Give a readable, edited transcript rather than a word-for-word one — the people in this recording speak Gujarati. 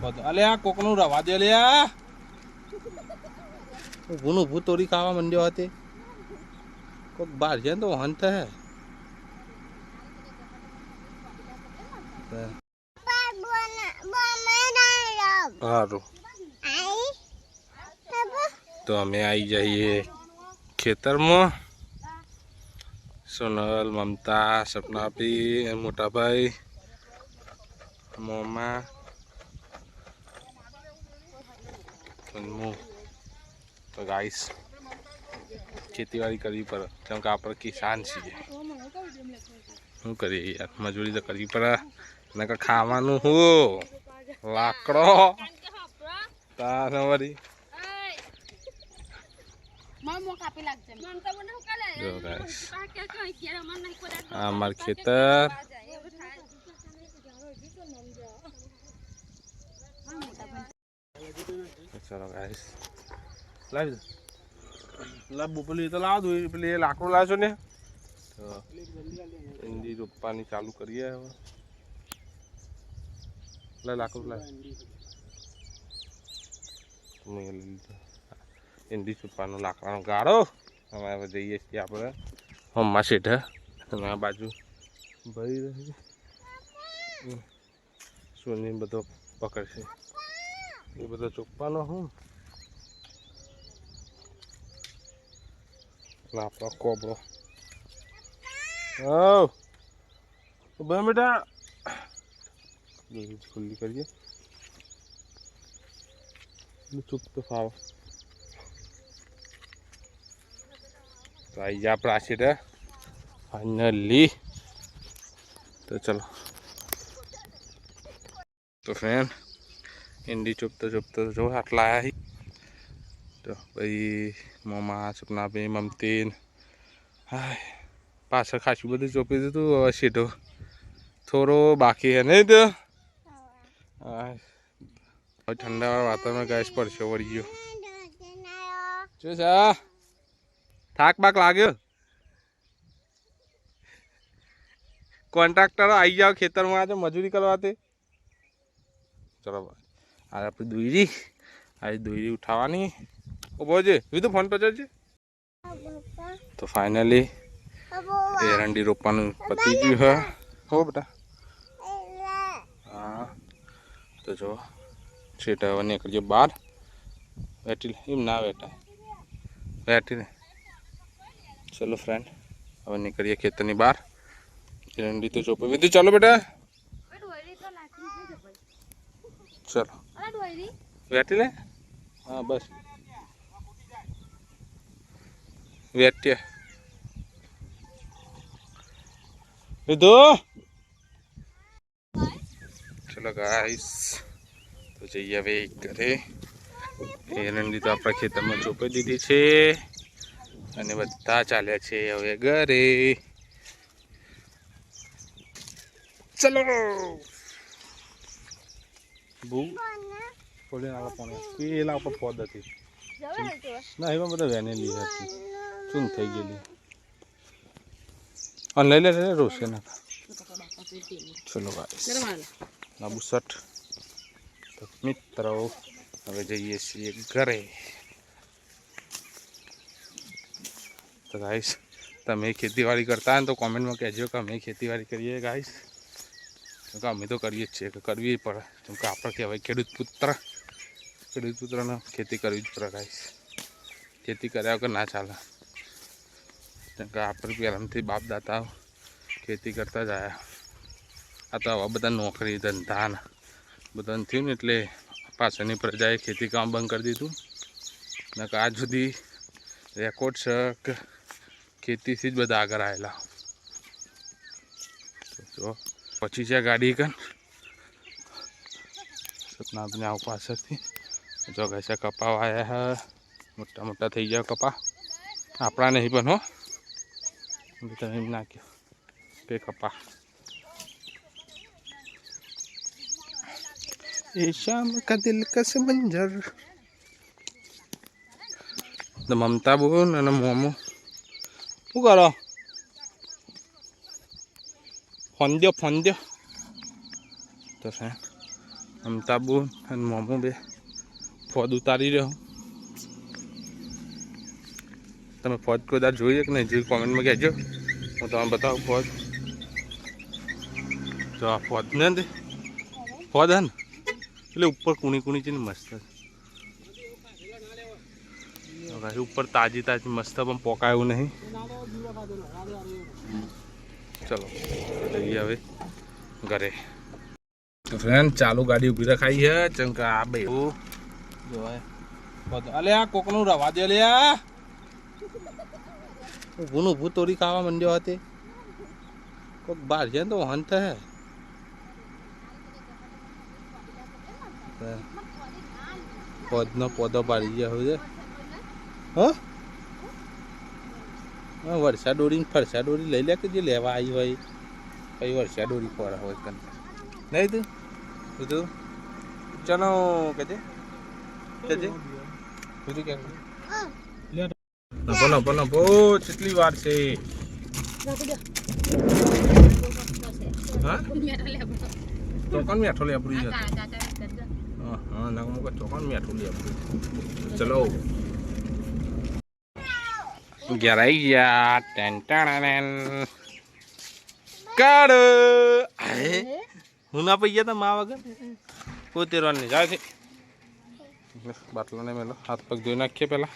અલે આ કોકનું રવા દે લે ઊભું ઊભું તોડી ખાવા માંડ્યો હતી કોક બહાર જાય તો હંત હે સારું તો અમે આવી જઈએ ખેતરમાં સોનલ મમતા સપનાભાઈ મોટાભાઈ મોમા તો ગાઈસ ખેતીવાડી કરવી પડે કેમ કે આપણે કિસાન છીએ શું કરીએ યાર મજૂરી તો કરવી પડે ને કે ખાવાનું હું લાકડો તારે વળી અમાર ખેતર ચલો ગાઈસ લાવી લાવવું પેલી તો લાવ દો પેલી લાકડું લાવશો ને તો ઈંડી રોપવાની ચાલુ કરીએ હવે લાકડું લાવ ઈંડી રોપવાનો લાકડાનો ગાળો અમે હવે જઈએ છીએ આપણે હમણાં શેઠ આ બાજુ ભરી રહી સોની બધો પકડશે એ બધો ચોપવાનો હું આપણો કોબરો બે બેટા ખુલ્લી કરીએ ચૂપ તો ફાવ તો આવી જાય આપણે આ છે ફાઇનલી તો ચલો તો ફ્રેન્ડ ઈંડી ચૂપતો જો આટલા આવ્યા તો ભાઈ મોમા સપનાભાઈ મમતીન હા પાછળ ખાસું બધું ચોપી દીધું હવે સીધો થોડો બાકી હે નહીં તો હા ઠંડાવાળા વાતાવરણ ગેસ પડશે વળી ગયો શું છે થાક બાક લાગ્યો કોન્ટ્રાક્ટરો આવી જાઓ ખેતરમાં આજે મજૂરી કરવા તે ચલો ભાઈ આજે આપણી દોરી આજે દોરી ઉઠાવવાની ઉભો છે વિધુ ફોન પર છે તો ફાઇનલી એરંડી રોપવાનું પતી ગયું હે હો બેટા હા તો જો છેટા હવે નીકળજો બહાર બેઠી એમ ના બેઠા બેઠી ને ચલો ફ્રેન્ડ હવે નીકળીએ ખેતરની બહાર એરંડી તો ચોપે વિધુ ચાલો બેટા ચલો બેઠી લે હા બસ બેઠ્યા વિધુ ચલો ગાઈસ તો જઈએ હવે ઘરે એરંડી તો આપણા ખેતરમાં ચોપી દીધી છે અને બધા ચાલ્યા છે હવે ઘરે ચલો બહુ પોલે આલા પોણે પેલા ઉપર પોદ હતી ના એમાં બધા વેનેલી હતી ચૂન થઈ ગયેલી અને લઈ લે રોશે ના ચલો ગાઈસ ના બુસટ તો મિત્રો હવે જઈએ છીએ ઘરે તો ગાઈસ તમે ખેતીવાડી કરતા હોય ને તો કોમેન્ટમાં કહેજો કે અમે ખેતીવાડી કરીએ ગાઈસ કેમ કે અમે તો કરીએ જ છીએ કે કરવી પડે કેમ કે આપણે કહેવાય ખેડૂત પુત્રને ખેતી કરવી જ પડે ગાઈસ ખેતી કર્યા વગર ના ચાલે કેમ કે આપણે પહેલાંથી બાપ દાતા ખેતી કરતા જ આવ્યા આ તો આવા બધા નોકરી ધંધા બધાને થયું ને એટલે પાછળની પ્રજાએ ખેતી કામ બંધ કરી દીધું ને આજ સુધી રેકોર્ડ છે કે ખેતીથી જ બધા આગળ આવેલા જો પછી છે ગાડી કન સપના આપણે આવું પાછળથી જો ઘસે કપા વાયા હે મોટા મોટા થઈ ગયા કપા આપણા નહીં પણ હો તમે એમ નાખ્યો તે કપા એ શામ કા દિલકશ મંજર તો મમતા બોન અને મોમો શું કરો ફોન દો તો છે અમતાબુ અને મોમો બે ફોદ ઉતારી રહ્યો. તમે ફોજ કોઈ દાર જોઈએ કે નહીં, જે કોમેન્ટમાં કહેજો, હું તમને બતાવું ફોજ. જો આ ફોજ ને ફોજ હે ને એટલે ઉપર કુણી કુણી છે ને મસ્ત ઉપર તાજી તાજી મસ્ત પણ પોકાયું નહીં. ચલો જઈએ હવે ઘરે. તો ફ્રેન્ડ ચાલુ ગાડી ઊભી રખાઈ છે ચંકા આ બે જોવાય. અલે આ કોકનું રવા દે લે, ઊભું ઊભું તોડી ખાવા માંડ્યો હતી. કોઈક બહાર જાય ને તો હંત હે. પોદનો પોદો પાડી ગયા હોય છે. હા વરસા દોરી ફરસા દોરી લઈ લે કે જે લેવા આવી હોય પછી વરસા દોરી ખોરા હોય કન નહીં તું બધું. ચલો કેજે કેજે બધું કે નભો નભો નભો કેટલી વાર છે. હા ચોકન મેઠો લે આપડી છે. હા ના મુક ચોકન મેઠો લે આપડી. ચલો ઘેર આવી ગયા. ટેન કાઢ હું ના પૈ ગયા તા મા વગર કોઈ તેરવાની જાય છે. બાટલો ને મેલો હાથ પગ ધોઈ નાખીએ પેલા.